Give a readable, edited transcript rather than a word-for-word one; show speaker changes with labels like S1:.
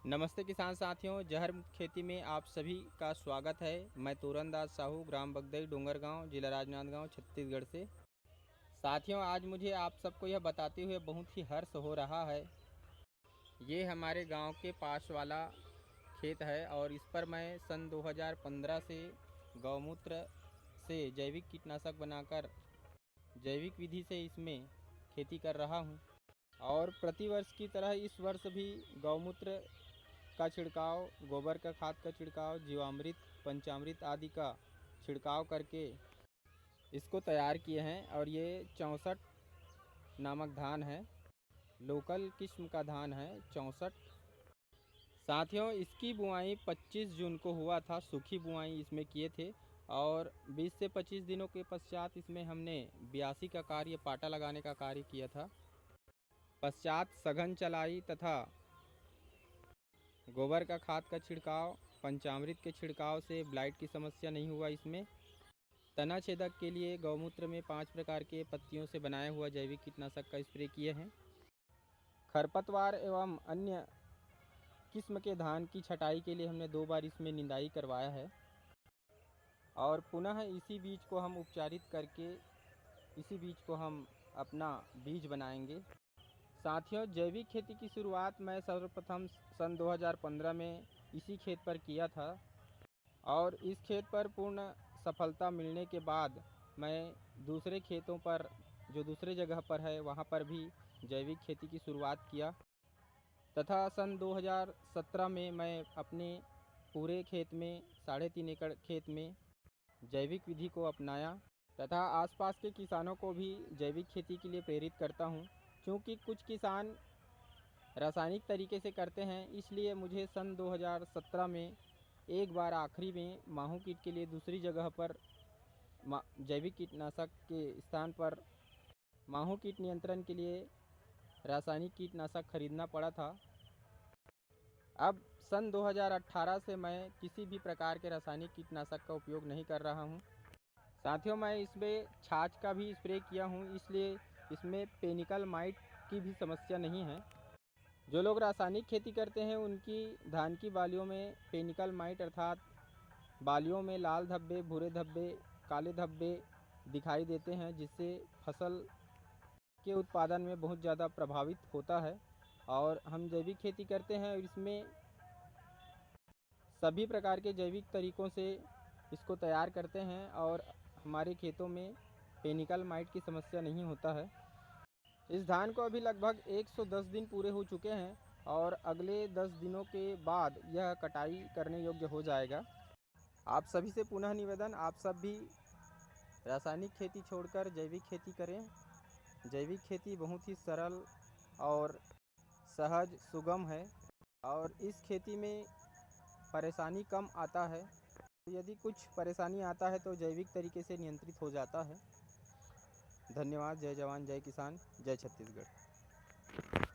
S1: नमस्ते किसान साथियों, जहर मुक्त खेती में आप सभी का स्वागत है। मैं तोरनदास साहू, ग्राम बगदई, डोंगरगांव, जिला राजनांदगांव, छत्तीसगढ़ से। साथियों, आज मुझे आप सबको यह बताते हुए बहुत ही हर्ष हो रहा है। ये हमारे गांव के पास वाला खेत है और इस पर मैं सन 2015 से गौमूत्र से जैविक कीटनाशक बनाकर जैविक विधि से इसमें खेती कर रहा हूँ। और प्रतिवर्ष की तरह इस वर्ष भी गौमूत्र का छिड़काव, गोबर का खाद का छिड़काव, जीवामृत, पंचामृत आदि का छिड़काव करके इसको तैयार किए हैं। और ये 64 नामक धान है, लोकल किस्म का धान है 64। साथियों, इसकी बुआई 25 जून को हुआ था, सूखी बुआई इसमें किए थे। और 20 से 25 दिनों के पश्चात इसमें हमने ब्यासी का कार्य, पाटा लगाने का कार्य किया था। पश्चात सघन चलाई तथा गोबर का खाद का छिड़काव, पंचामृत के छिड़काव से ब्लाइट की समस्या नहीं हुआ। इसमें तना छेदक के लिए गौमूत्र में 5 प्रकार के पत्तियों से बनाया हुआ जैविक कीटनाशक का स्प्रे किए हैं। खरपतवार एवं अन्य किस्म के धान की छटाई के लिए हमने 2 बार इसमें निंदाई करवाया है। और पुनः इसी बीज को हम उपचारित करके इसी बीज को हम अपना बीज बनाएंगे। साथियों, जैविक खेती की शुरुआत मैं सर्वप्रथम सन 2015 में इसी खेत पर किया था। और इस खेत पर पूर्ण सफलता मिलने के बाद मैं दूसरे खेतों पर, जो दूसरे जगह पर है, वहाँ पर भी जैविक खेती की शुरुआत किया। तथा सन 2017 में मैं अपने पूरे खेत में 3.5 एकड़ खेत में जैविक विधि को अपनाया तथा आसपास के किसानों को भी जैविक खेती के लिए प्रेरित करता हूँ। क्योंकि कुछ किसान रासायनिक तरीके से करते हैं, इसलिए मुझे सन 2017 में एक बार आखिरी में माहू कीट के लिए दूसरी जगह पर जैविक कीटनाशक के स्थान पर माहू कीट नियंत्रण के लिए रासायनिक कीटनाशक खरीदना पड़ा था। अब सन 2018 से मैं किसी भी प्रकार के रासायनिक कीटनाशक का उपयोग नहीं कर रहा हूँ। साथियों, मैं इसमें छाछ का भी स्प्रे किया हूँ, इसलिए इसमें पेनिकल माइट की भी समस्या नहीं है। जो लोग रासायनिक खेती करते हैं उनकी धान की बालियों में पेनिकल माइट अर्थात बालियों में लाल धब्बे, भूरे धब्बे, काले धब्बे दिखाई देते हैं, जिससे फसल के उत्पादन में बहुत ज़्यादा प्रभावित होता है। और हम जैविक खेती करते हैं और इसमें सभी प्रकार के जैविक तरीक़ों से इसको तैयार करते हैं और हमारे खेतों में पेनिकल माइट की समस्या नहीं होता है। इस धान को अभी लगभग 110 दिन पूरे हो चुके हैं और अगले 10 दिनों के बाद यह कटाई करने योग्य हो जाएगा। आप सभी से पुनः निवेदन, आप सब भी रासायनिक खेती छोड़कर जैविक खेती करें। जैविक खेती बहुत ही सरल और सहज, सुगम है और इस खेती में परेशानी कम आता है। यदि कुछ परेशानी आता है तो जैविक तरीके से नियंत्रित हो जाता है। धन्यवाद। जय जवान, जय किसान, जय छत्तीसगढ़।